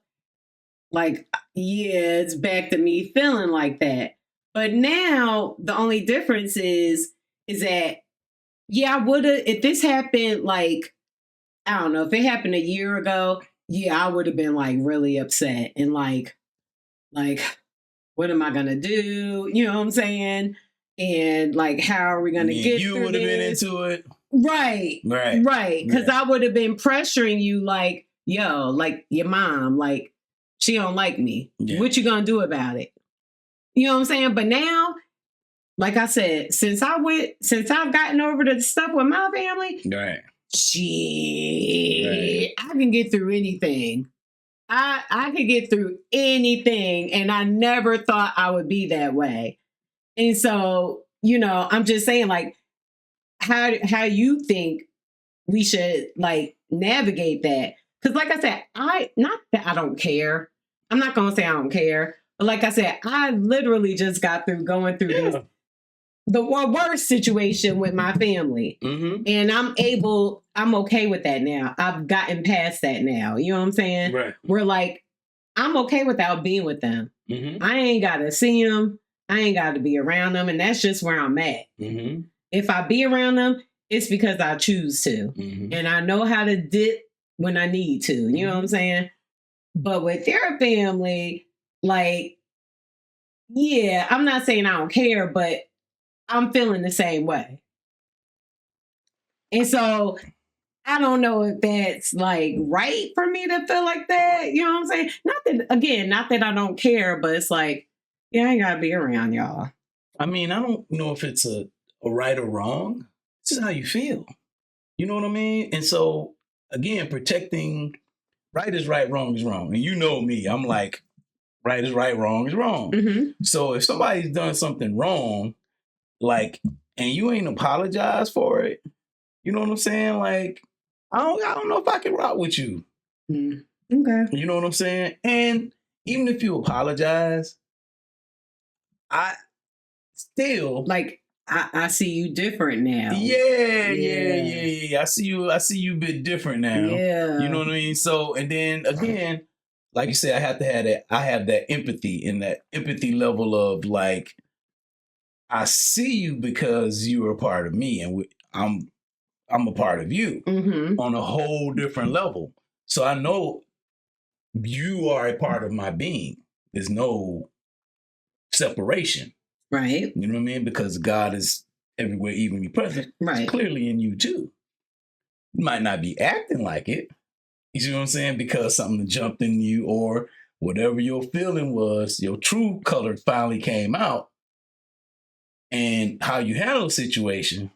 like, yeah, it's back to me feeling like that. But now the only difference is that, yeah, I would have, if this happened, like, I don't know, if it happened a year ago, yeah, I would have been like really upset and like, what am I gonna do? You know what I'm saying? And like, how are we gonna get you through would have been this? into it. Right. Because I would have been pressuring you like, yo, like your mom, like she don't like me. Yeah. What you gonna do about it? You know what I'm saying? But now, like I said, since I've gotten over the stuff with my family, right. Shit, I can get through anything. I could get through anything, and I never thought I would be that way. And so, I'm just saying, like, how you think we should like navigate that? Because, like I said, not that I don't care. I'm not gonna say I don't care, but like I said, I literally just got through going through this. The worst situation with my family. Mm-hmm. And I'm okay with that now. I've gotten past that now. You know what I'm saying? Right. We're like, I'm okay without being with them. Mm-hmm. I ain't got to see them. I ain't got to be around them. And that's just where I'm at. Mm-hmm. If I be around them, it's because I choose to. Mm-hmm. And I know how to dip when I need to. You know what I'm saying? But with their family, like, yeah, I'm not saying I don't care, but I'm feeling the same way. And so I don't know if that's like right for me to feel like that. You know what I'm saying? Not that I don't care, but it's like, yeah, I ain't gotta be around y'all. I mean, I don't know if it's a right or wrong. It's just how you feel. You know what I mean? And so again, protecting right is right, wrong is wrong. And you know me, I'm like, right is right, wrong is wrong. Mm-hmm. So if somebody's done something wrong, like, and you ain't apologize for it, you know what I'm saying? Like, I don't know if I can rock with you. Mm. Okay. You know what I'm saying? And even if you apologize, I still like I see you different now. Yeah. I see you a bit different now. Yeah. You know what I mean? So, and then again, like you said, I have that empathy, and that empathy level of like, I see you because you are a part of me, and I'm a part of you on a whole different level. So I know you are a part of my being. There's no separation. Right. You know what I mean? Because God is everywhere, evenly present. Right. It's clearly in you too. You might not be acting like it. You see what I'm saying? Because something jumped in you, or whatever your feeling was, your true color finally came out. And how you handle the situation.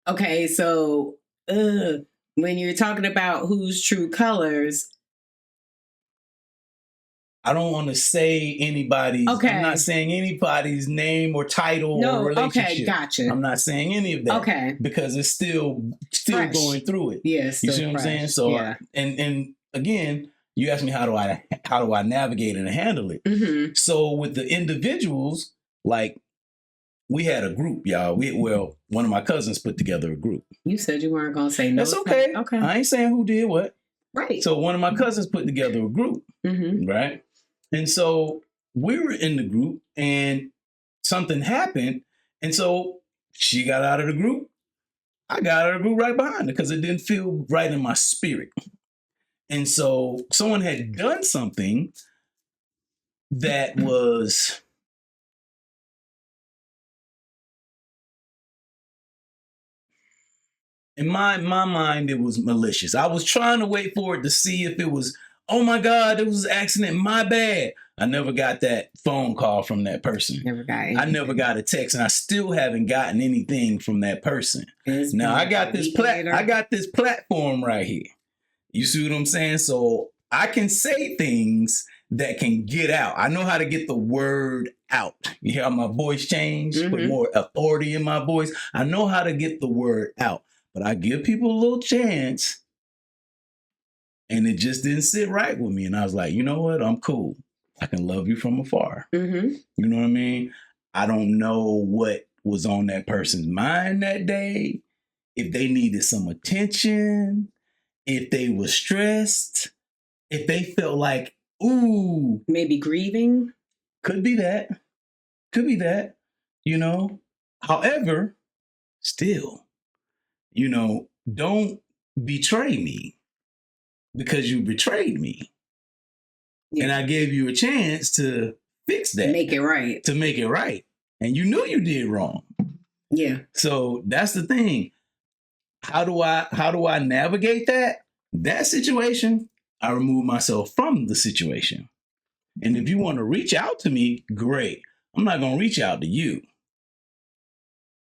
Okay, so when you're talking about whose true colors, I don't want to say anybody's. Okay. I'm not saying anybody's name or title or relationship. Okay, gotcha. I'm not saying any of that. Okay, because it's still going through it. Yes, you see what I'm saying? So, yeah. And again, you asked me how do I navigate and handle it. Mm-hmm. So with the individuals, like, we had a group, y'all. One of my cousins put together a group. You said you weren't going to say no. That's okay. Okay. I ain't saying who did what. Right. So one of my cousins put together a group, right? And so we were in the group, and something happened. And so she got out of the group. I got out of the group right behind her because it didn't feel right in my spirit. And so someone had done something that was in my mind, it was malicious. I was trying to wait for it to see if it was, oh my God, it was an accident, my bad. I never got that phone call from that person. I never got a text, and I still haven't gotten anything from that person. Now I got this platform right here. You see what I'm saying? So I can say things that can get out. I know how to get the word out. You hear how my voice changed? Put more authority in my voice. I know how to get the word out. But I give people a little chance, and it just didn't sit right with me. And I was like, you know what? I'm cool. I can love you from afar. You know what I mean? I don't know what was on that person's mind that day, if they needed some attention, if they were stressed, if they felt like, ooh. Maybe grieving. Could be that. Could be that, you know. However, still, you know, don't betray me because you betrayed me. And I gave you a chance to fix that. Make it right. To make it right. And you knew you did wrong. Yeah. So that's the thing. How do I navigate that situation? I remove myself from the situation. And if you want to reach out to me, great. I'm not going to reach out to you.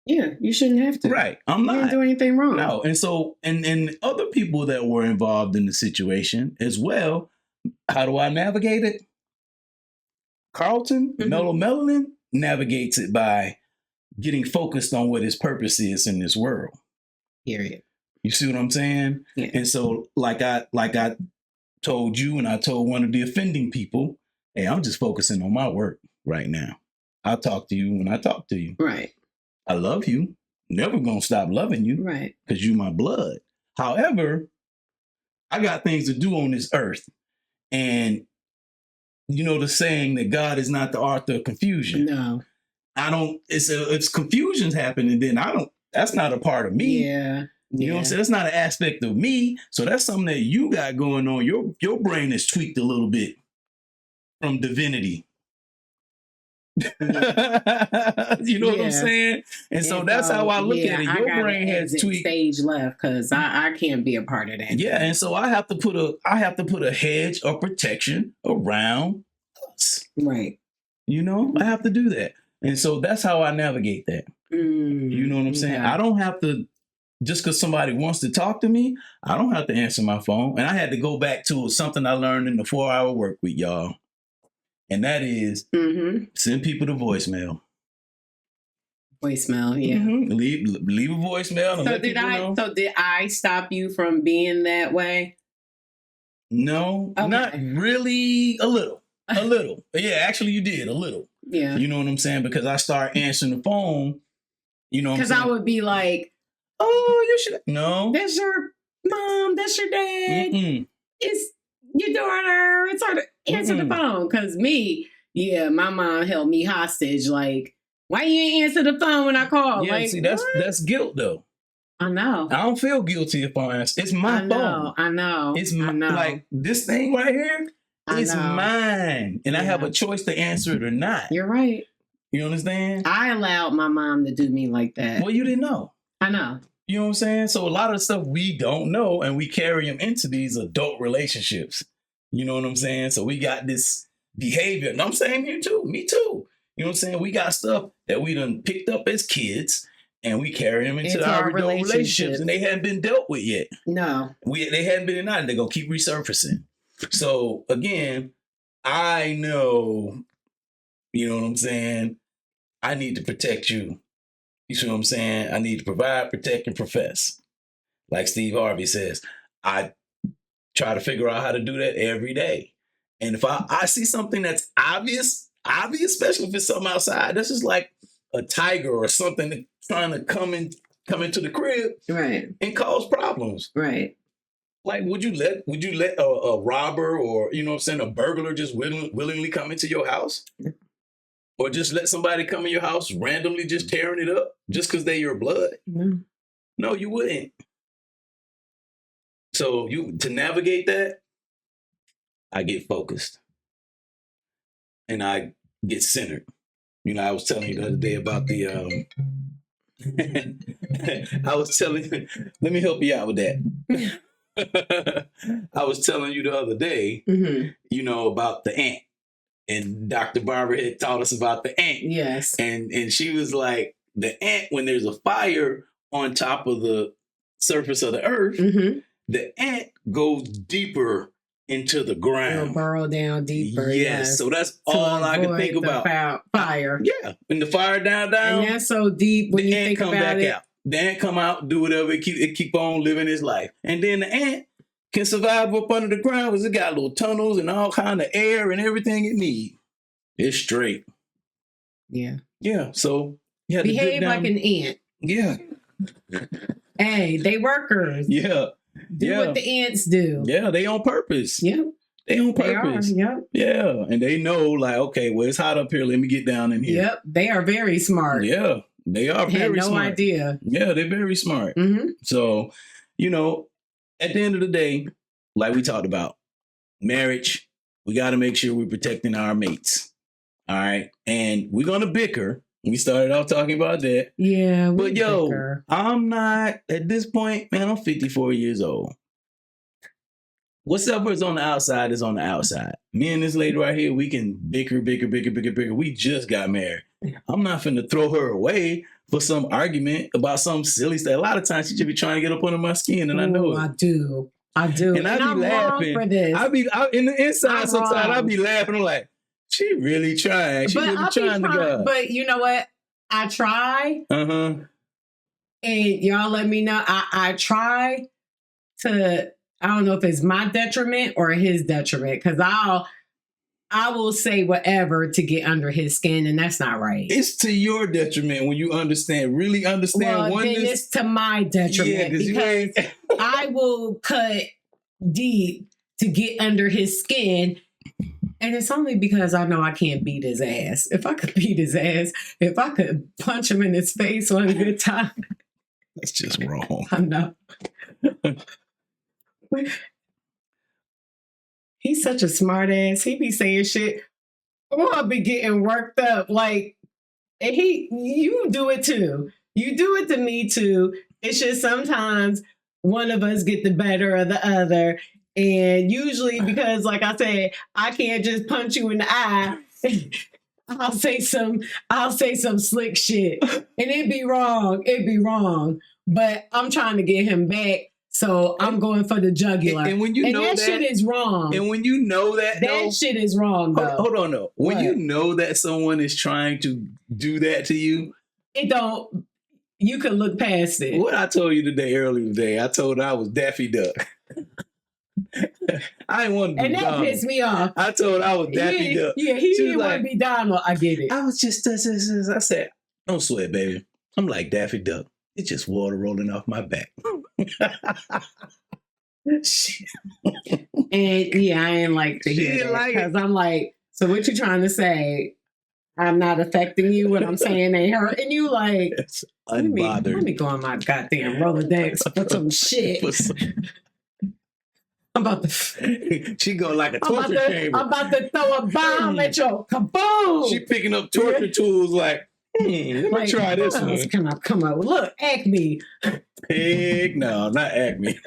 Yeah, you shouldn't have to. Right. I'm not. You didn't do anything wrong. No. And so, and other people that were involved in the situation as well, how do I navigate it? Carlton, Mellow Melanin, navigates it by getting focused on what his purpose is in this world. Period. You see what I'm saying? Yeah. And so, like I told you, and I told one of the offending people, hey, I'm just focusing on my work right now. I'll talk to you when I talk to you. Right. I love you. Never gonna stop loving you. Right. Because you my blood. However, I got things to do on this earth. And you know the saying that God is not the author of confusion. No. I don't, it's confusion's happening, then that's not a part of me. Yeah. You know what I'm saying? That's not an aspect of me. So that's something that you got going on. Your brain is tweaked a little bit from divinity. You know what I'm saying? And so that's how I look at it. Your brain has tweaked. Stage left because I can't be a part of that. Yeah, and so I have to put a hedge of protection around us. Right. You know, I have to do that. And so that's how I navigate that. You know what I'm saying? I don't have to, just because somebody wants to talk to me, I don't have to answer my phone. And I had to go back to something I learned in the 4-hour work week, y'all. And that is send people to voicemail. Voicemail, yeah. Leave a voicemail. And So did I stop you from being that way? No, not really. A little. Yeah, actually you did a little. Yeah. You know what I'm saying? Because I start answering the phone, you know what I'm saying? Because I would be like, oh, you should. No. That's your mom. That's your dad. It's your daughter. It's hard to answer the phone. Because my mom held me hostage. Like, why you ain't answer the phone when I call? Yeah, like, see, that's guilt though. I know. I don't feel guilty if I answer. It's my phone. I know. It's my, like this thing right here. It's mine. And I have a choice to answer it or not. You're right. You understand? I allowed my mom to do me like that. Well, you didn't know. I know. You know what I'm saying? So a lot of stuff we don't know, and we carry them into these adult relationships. You know what I'm saying? So we got this behavior. And I'm saying you too. Me too. You know what I'm saying? We got stuff that we done picked up as kids, and we carry them into our adult relationships, and they haven't been dealt with yet. No. They hadn't been denied. They're going to keep resurfacing. So again, I know, you know what I'm saying? I need to protect you. You see what I'm saying? I need to provide, protect, and profess. Like Steve Harvey says, I try to figure out how to do that every day. And if I see something that's obvious, especially if it's something outside, this is like a tiger or something trying to come into the crib, right, and cause problems. Right. Like, would you let a robber or, you know what I'm saying, a burglar just willingly come into your house? Or just let somebody come in your house randomly just tearing it up just because they're your blood? No, you wouldn't. So to navigate that, I get focused. and I get centered. You know, I was telling you the other day about the I was telling you, let me help you out with that. I was telling you the other day, you know, about the ant. And Dr. Barbara had taught us about the ant. Yes. And she was like, the ant, when there's a fire on top of the surface of the earth, the ant goes deeper into the ground. It'll burrow down deeper. Yes. So that's all I can think about. Fire. Yeah. When the fire down. And that's so deep when you think about it. The ant come back out. The ant come out, do whatever, it keep on living its life. And then the ant can survive up under the ground because it got little tunnels and all kind of air and everything it needs. It's straight. Yeah. Yeah. So you have behave to like an ant. Yeah. Hey, they workers. Yeah. Do what the ants do. Yeah, they on purpose. Yep. They on purpose. Yep. Yeah. And they know, like, okay, well, it's hot up here. Let me get down in here. Yep. They are very smart. Yeah. They are very smart. No idea. Yeah, they're very smart. So, you know, at the end of the day, like we talked about, marriage, we got to make sure we're protecting our mates. All right. And we're going to bicker. We started off talking about that. Yeah. But bicker. I'm not, at this point, man, I'm 54 years old. Whatever is on the outside is on the outside. Me and this lady right here, we can bicker. We just got married. I'm not finna throw her away for some argument about some silly stuff. A lot of times she just be trying to get up under my skin, and I know it. I do. And I be laughing. For this. In the inside sometimes I be laughing. I'm like, she really trying. She really trying to go. But you know what? I try. And y'all let me know. I try to, I don't know if it's my detriment or his detriment, because I will say whatever to get under his skin, and that's not right. It's to your detriment when you really understand well, oneness. Then it's to my detriment because I will cut deep to get under his skin, and it's only because I know I can't beat his ass. If I could beat his ass, if I could punch him in his face one good time. That's just wrong. I know. He's such a smart ass. He be saying shit. I'll be getting worked up. Like, and you do it too. You do it to me too. It's just sometimes one of us get the better of the other. And usually because, like I said, I can't just punch you in the eye. I'll say some slick shit. And it'd be wrong. But I'm trying to get him back. So I'm going for the jugular. And when you know that shit is wrong. And when you know that shit is wrong, though. Hold on, though. When you know that someone is trying to do that to you, you can look past it. What I told you earlier today, I told her I was Daffy Duck. I didn't want to be And that Donald. pissed me off. I told her I was Daffy Duck. Yeah, he didn't want to be Donald. I get it. I was just, I said, don't sweat, baby. I'm like Daffy Duck. It's just water rolling off my back. And I ain't like to hear that. Because I'm like, so what you trying to say? I'm not affecting you. What I'm saying ain't hurting you? Like, it's unbothered. Let me go on my goddamn Rolodex for some shit. I'm about to. She go like a torture chamber. I'm about to throw a bomb at your kaboom. She picking up torture tools like, let me try this one. Come on. Look, Acme. Pig, no, not Acme.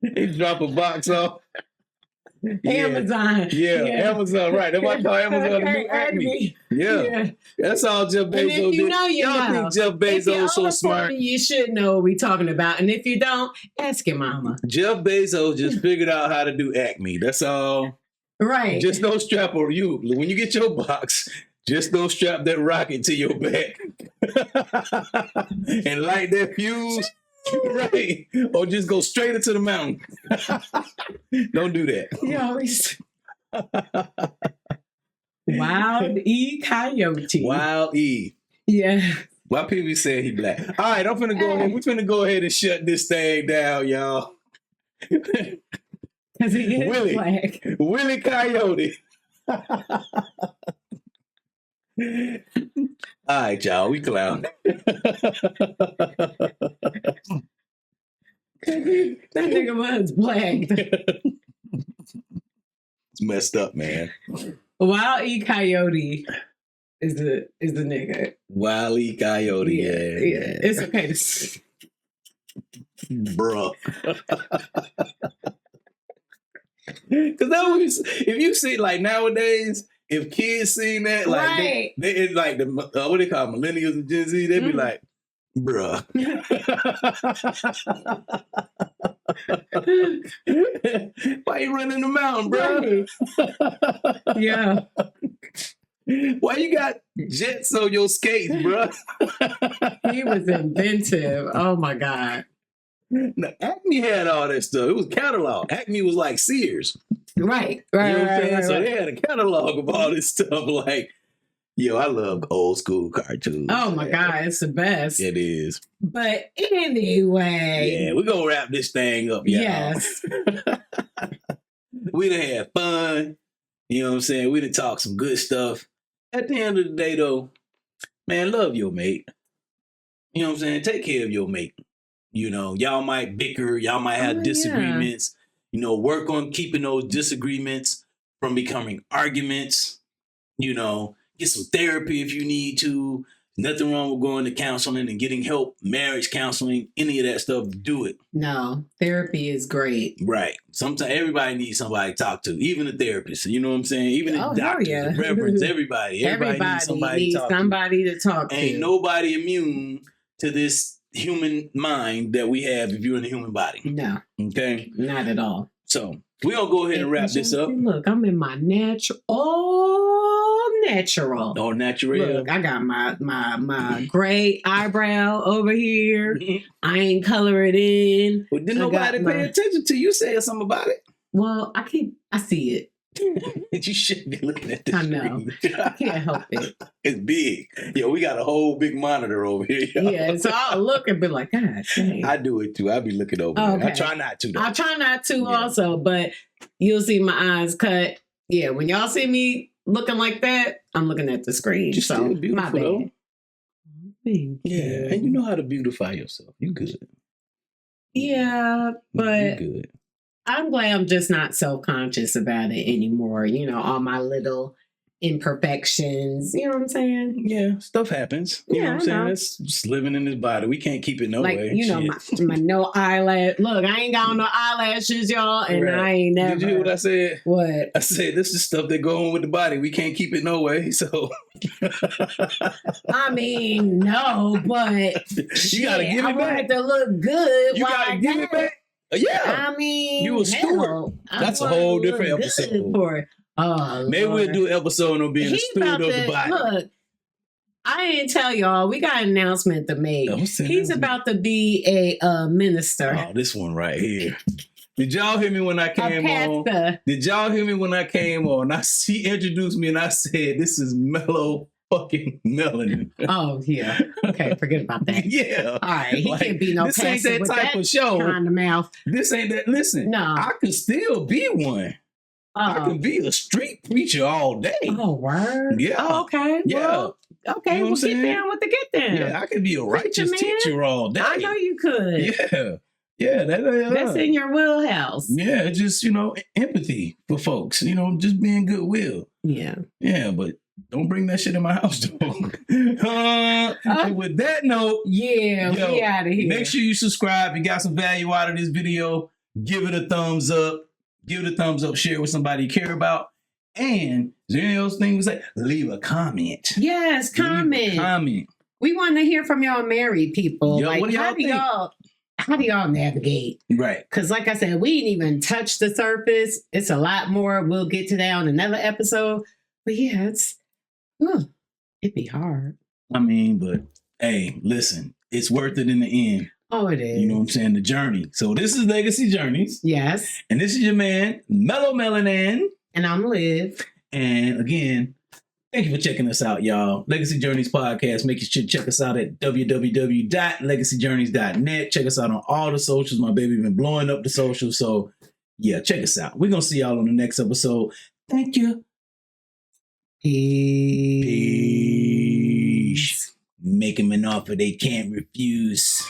He drop a box off. Amazon. Yeah, Amazon, right. That's why I call Amazon the new Acme. Yeah. That's all Jeff Bezos did. Y'all think Jeff Bezos so smart? You should know what we're talking about. And if you don't, ask your mama. Jeff Bezos just figured out how to do Acme. That's all. Right. Just don't strap over you. When you get your box, just don't strap that rocket to your back. And light that fuse. Right. Or just go straight into the mountain. Don't do that. You always. Wild E. Coyote. Wild E. Yeah. Why people say he black? All right, I'm finna go ahead. We're finna go ahead and shut this thing down, y'all. Because he is black. Willie Coyote. All right, y'all. We clown. That nigga was black. It's messed up, man. Wild E. Coyote is the nigga. Wile E. Coyote, yeah. It's okay to say. Bruh. Because that was, if you see, like, nowadays, if kids seen that, like, Right. they it's like the what they call millennials and Gen Z, they be like, bruh. Why you running the mountain, bro? Right. Yeah. Why you got jets on your skates, bro? He was inventive. Oh my God. Now, Acme had all that stuff. It was catalog. Acme was like Sears. Right. You Right. know what I'm saying? Right. So they had a catalog of all this stuff. Like, yo, I love old school cartoons. Oh my God, it's the best. It is. But anyway. Yeah, we're going to wrap this thing up, y'all. Yes. We done had fun. You know what I'm saying? We done talked some good stuff. At the end of the day, though, man, love your mate. You know what I'm saying? Take care of your mate. You know, y'all might bicker. Y'all might have disagreements. You know, work on keeping those disagreements from becoming arguments. You know, get some therapy if you need to. Nothing wrong with going to counseling and getting help, marriage counseling, any of that stuff. Do it. No, therapy is great. Right. Sometimes everybody needs somebody to talk to, even a therapist. You know what I'm saying? Even the Oh, hell doctors, yeah. the reverends, everybody. Everybody needs somebody to talk to. Ain't nobody immune to this human mind that we have if you're in the human body. No. Okay? Not at all. So we're going to go ahead and wrap this up. Look, I'm in my natural. All natural. All natural. Look, I got my gray eyebrow over here. I ain't color it in. Well, didn't nobody pay attention to you saying something about it? Well, I see it. You shouldn't be looking at this. I know. I can't help it. It's big. Yo, we got a whole big monitor over here. Yo. Yeah, so I'll look and be like, God dang. I do it too. I be looking over there. I try not to, though. I try not to also, but you'll see my eyes cut. Yeah, when y'all see me looking like that, I'm looking at the screen. You're still beautiful, my bad. though. Thank Yeah, you. and you know how to beautify yourself. You good. Yeah, but you good. I'm glad I'm just not self-conscious about it anymore. You know, all my little imperfections. You know what I'm saying? Yeah, stuff happens. You know what I'm saying? know. It's just living in this body. We can't keep it no Like, way. you know, my no eyelash. Look, I ain't got no eyelashes, y'all, and Right. I ain't never. Did you hear what I said? What? I said, this is stuff that go on with the body. We can't keep it no way. So I mean, no, but you gotta give I it want back. it to look good. You while gotta I give got it back. Yeah. I mean, You a steward. hell, I That's a want it whole to look different good episode. For it. Oh, Maybe Lord. we'll do an episode on being a He steward about of the to- body. Look, I didn't tell y'all. We got an announcement to make. What's the He's announcement? about to be a minister. Oh, this one right here. Did y'all hear me when I A came on? pastor. Did y'all hear me when I came on? He introduced me and I said, this is Mellow fucking Melanin. Oh, yeah. Okay, forget about that. Yeah. All right, he Like, can't be no this ain't pastor that with type that of show. kind of mouth. This ain't that. Listen, No. I could still be one. I could be a street preacher all day. Oh, word? Yeah. Oh, okay. Yeah. Well, okay, You know what I'm well, saying? get down with the get down. Yeah, I could be a righteous Preacher, man. teacher all day. I know you could. Yeah. Yeah. That's in your wheelhouse. Yeah, it's just, empathy for folks, just being goodwill. Yeah. Yeah, but don't bring that shit in my house, though. And with that note, Yeah, yo, we out of here. make sure you subscribe. If you got some value out of this video, give it a thumbs up. Give it a thumbs up. Share it with somebody you care about. And is there any else thing we say? Leave a comment. Yes, comment. Leave a comment. We want to hear from y'all married people. Yo, like, what do y'all think? how do y'all navigate? Right. Because like I said, we didn't even touch the surface. It's a lot more. We'll get to that on another episode. But yeah, it'd be hard. I mean, but hey, listen, it's worth it in the end. Oh, it is. You know what I'm saying? The journey. So this is Legacy Journeys. Yes. And this is your man, Mellow Melanin. And I'm Liv. And again, thank you for checking us out, y'all. Legacy Journeys Podcast. Make sure you check us out at www.legacyjourneys.net. Check us out on all the socials. My baby been blowing up the socials. So yeah, check us out. We're going to see y'all on the next episode. Thank you. Peace. Peace. Make them an offer they can't refuse.